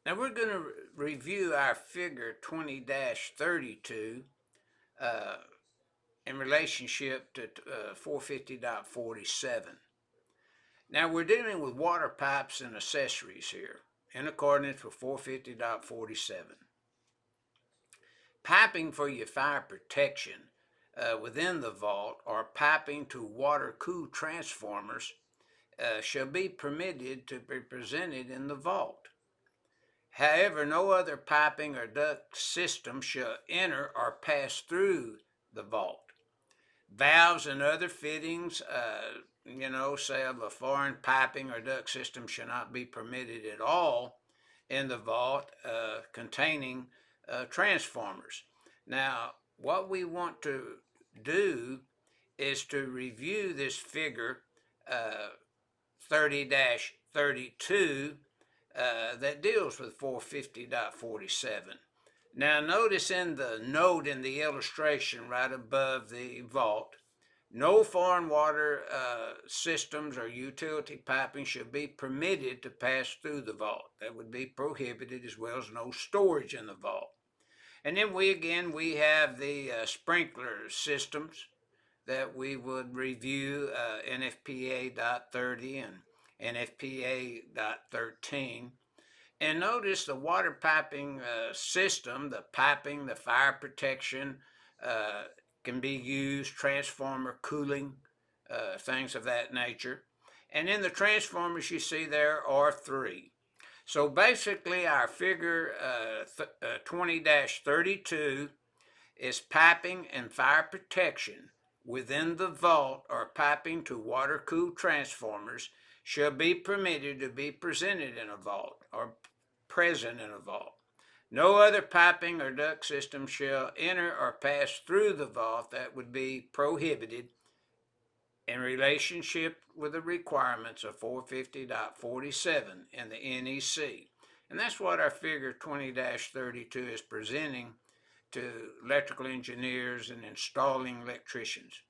Now we're going to review our figure 20-32 in relationship to 450.47. Now we're dealing with water pipes and accessories here in accordance with 450.47. Piping for your fire protection within the vault or piping to water-cooled transformers shall be permitted to be presented in the vault. However, no other piping or duct system shall enter or pass through the vault. Valves and other fittings, say of a foreign piping or duct system shall not be permitted at all in the vault containing transformers. Now, what we want to do is to review this figure 30-32 that deals with 450.47. Now notice in the note in the illustration right above the vault, no foreign water systems or utility piping should be permitted to pass through the vault. That would be prohibited, as well as no storage in the vault. And then we have the sprinkler systems that we would review, NFPA.30 and NFPA.13. And notice the water piping system, the piping, the fire protection can be used, transformer cooling, things of that nature. And in the transformers you see there are three. So basically our figure 20-32 is piping and fire protection within the vault or piping to water-cooled transformers shall be permitted to be presented in a vault or present in a vault. No other piping or duct system shall enter or pass through the vault that would be prohibited in relationship with the requirements of 450.47 in the NEC. And that's what our figure 20-32 is presenting to electrical engineers and installing electricians.